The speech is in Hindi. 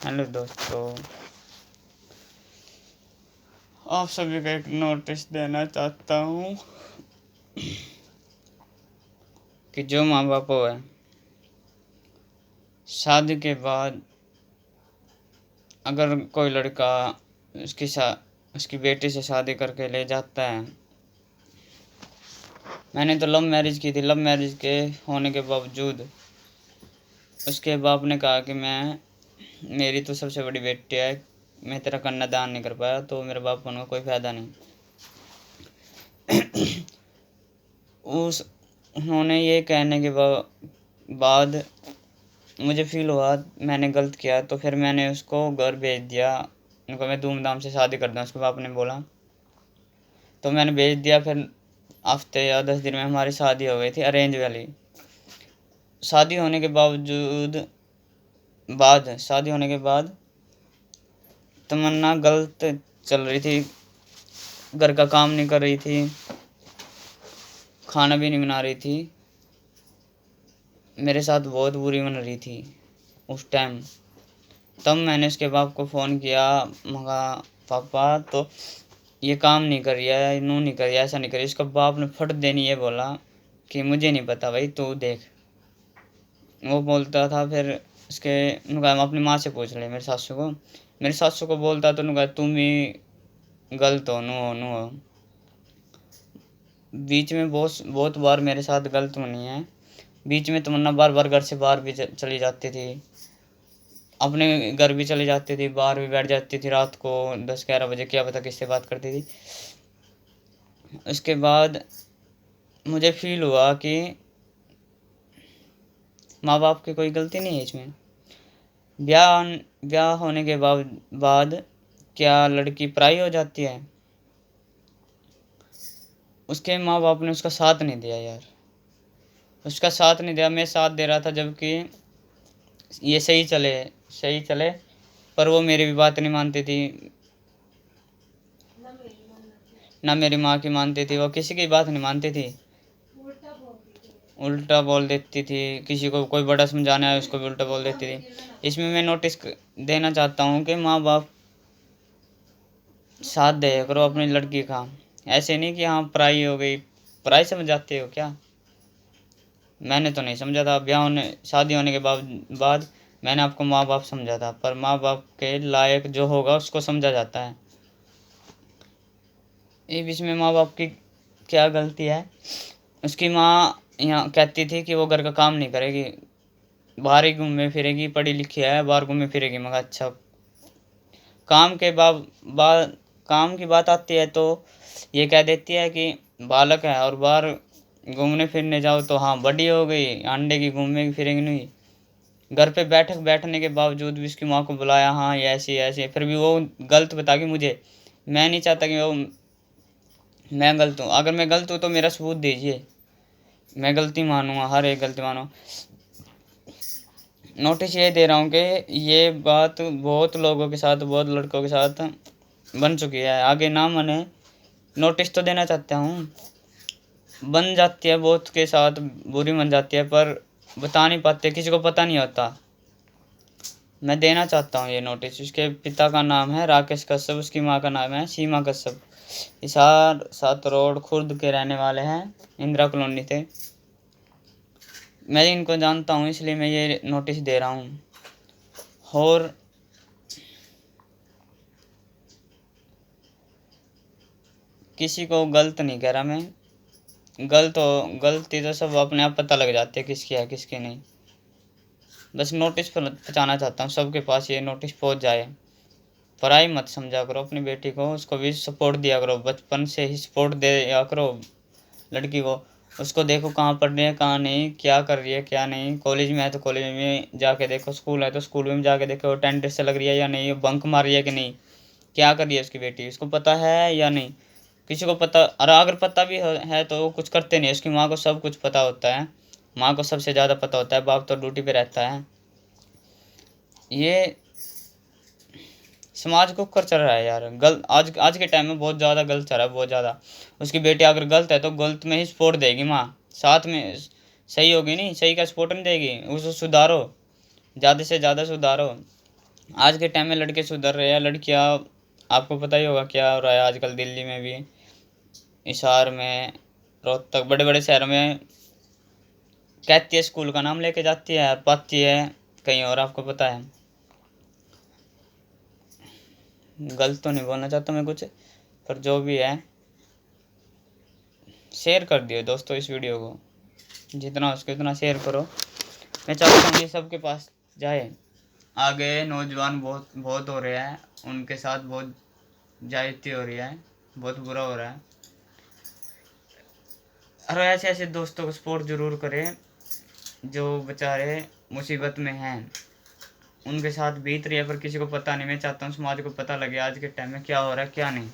हेलो दोस्तों, आप सभी को एक नोटिस देना चाहता हूँ कि जो माँ बाप है शादी के बाद अगर कोई लड़का उसकी बेटी से शादी करके ले जाता है। मैंने तो लव मैरिज की थी। लव मैरिज के होने के बावजूद उसके बाप ने कहा कि मेरी तो सबसे बड़ी बेटी है, मैं तेरा कन्यादान नहीं कर पाया, तो मेरे बाप होने का कोई फ़ायदा नहीं। उन्होंने ये कहने के बाद मुझे फील हुआ मैंने गलत किया, तो फिर मैंने उसको घर भेज दिया। उनको मैं धूमधाम से शादी कर दूँ, उसके बाप ने बोला, तो मैंने भेज दिया। फिर हफ्ते या 10 दिन में हमारी शादी हो गई थी, अरेंज वाली। शादी होने के बाद तमन्ना गलत चल रही थी, घर का काम नहीं कर रही थी, खाना भी नहीं बना रही थी, मेरे साथ बहुत बुरी बन रही थी उस टाइम। तब मैंने उसके बाप को फ़ोन किया, मगा पापा तो ये काम नहीं कर रही है, यूँ नहीं कर रही है, ऐसा नहीं कर रही। उसका बाप ने फट देनी ये बोला कि मुझे नहीं पता भाई, तू देख। वो बोलता था, फिर उसके उनका अपनी माँ से पूछ ले, मेरी सासू को बोलता तो उनका तुम ही गलत हो, नो हो। बीच में बहुत बार मेरे साथ गलत बनी है। बीच में तमन्ना बार बार घर से बाहर भी चली जाती थी, अपने घर भी चली जाती थी, बाहर भी बैठ जाती थी रात को 10-11 बजे, क्या पता किससे बात करती थी। उसके बाद मुझे फील हुआ कि माँ बाप की कोई गलती नहीं है इसमें। ब्याह होने के बाद क्या लड़की पराई हो जाती है? उसके माँ बाप ने उसका साथ नहीं दिया यार, उसका साथ नहीं दिया। मैं साथ दे रहा था, जबकि ये सही चले, पर वो मेरी भी बात नहीं मानती थी, ना मेरी माँ की मानती थी, वो किसी की बात नहीं मानती थी, उल्टा बोल देती थी। किसी को कोई बड़ा समझाना है उसको भी उल्टा बोल देती थी। इसमें मैं नोटिस देना चाहता हूँ कि माँ बाप साथ दे करो अपनी लड़की का, ऐसे नहीं कि हाँ पराई हो गई। पराई समझ जाते हो क्या? मैंने तो नहीं समझा था। शादी होने के बाद मैंने आपको माँ बाप समझा था, पर माँ बाप के लायक जो होगा उसको समझा जाता है। ये बीच में माँ बाप की क्या गलती है? उसकी माँ यहाँ कहती थी कि वो घर का काम नहीं करेगी, बाहर ही घूमे फिरेगी, पढ़ी लिखी है, बाहर घूमे फिरेगी। मगर अच्छा, काम के बाद काम की बात आती है तो ये कह देती है कि बालक है, और बाहर घूमने फिरने जाओ तो हाँ बड़ी हो गई, अंडे की घूमेगी फिरेगी नहीं। घर पे बैठने के बावजूद भी उसकी माँ को बुलाया, हाँ ये ऐसी ऐसी, फिर भी वो गलत बता के मुझे। मैं नहीं चाहता कि मैं गलत हूँ। अगर मैं गलत हूँ तो मेरा सबूत दीजिए, मैं गलती मानूंगा, हर एक गलती मानूँ। नोटिस ये दे रहा हूँ कि ये बात बहुत लोगों के साथ, बहुत लड़कों के साथ बन चुकी है। आगे ना मने, नोटिस तो देना चाहता हूँ। बन जाती है बहुत के साथ, बुरी बन जाती है, पर बता नहीं पाते, किसी को पता नहीं होता। मैं देना चाहता हूँ ये नोटिस। उसके पिता का नाम है राकेश कश्यप, उसकी माँ का नाम है सीमा कश्यप। हिसार 7 रोड खुर्द के रहने वाले हैं, इंदिरा कॉलोनी थे। मैं इनको जानता हूँ, इसलिए मैं ये नोटिस दे रहा हूँ। और किसी को गलत नहीं कह रहा मैं। गलती तो सब अपने आप पता लग जाती है किसकी है किसकी नहीं। बस नोटिस पहुँचाना चाहता हूँ, सबके पास ये नोटिस पहुँच जाए। पढ़ाई मत समझा करो अपनी बेटी को, उसको भी सपोर्ट दिया करो, बचपन से ही सपोर्ट दिया करो लड़की को। उसको देखो कहाँ पढ़ रही है, कहाँ नहीं, क्या कर रही है क्या नहीं। कॉलेज में है तो कॉलेज में जाके देखो, स्कूल है तो स्कूल में जाके देखो अटेंडेंस से लग रही है या नहीं, बंक मार रही है कि नहीं, क्या कर रही है उसकी बेटी, उसको पता है या नहीं। किसी को पता, और अगर पता भी है तो वो कुछ करते नहीं। उसकी माँ को सब कुछ पता होता है, माँ को सबसे ज़्यादा पता होता है, बाप तो ड्यूटी पे रहता है। ये समाज को कर चल रहा है यार, गलत। आज के टाइम में बहुत ज़्यादा गलत चल रहा है, बहुत ज़्यादा। उसकी बेटी अगर गलत है तो गलत में ही सपोर्ट देगी माँ, साथ में सही होगी नहीं, सही का सपोर्ट नहीं देगी। उसको सुधारो, ज़्यादा से ज़्यादा सुधारो। आज के टाइम में लड़के सुधर रहे हैं, लड़कियां आपको पता ही होगा क्या हो रहा है आजकल दिल्ली में भी, हिसार में, रोहतक, बड़े बड़े शहरों में कहती है स्कूल का नाम लेके जाती है, पाती है कहीं और। आपको पता है, गलत तो नहीं बोलना चाहता मैं कुछ, पर जो भी है, शेयर कर दियो दोस्तों इस वीडियो को, जितना हो सके उतना शेयर करो। मैं चाहता हूँ ये सबके पास जाए। आगे नौजवान बहुत बहुत हो रहे हैं, उनके साथ बहुत ज्यादती हो रही है, बहुत बुरा हो रहा है। और ऐसे ऐसे दोस्तों को सपोर्ट जरूर करें जो बेचारे मुसीबत में हैं, उनके साथ बीत रही है पर किसी को पता नहीं। मैं चाहता हूँ समाज को पता लगे आज के टाइम में क्या हो रहा है क्या नहीं।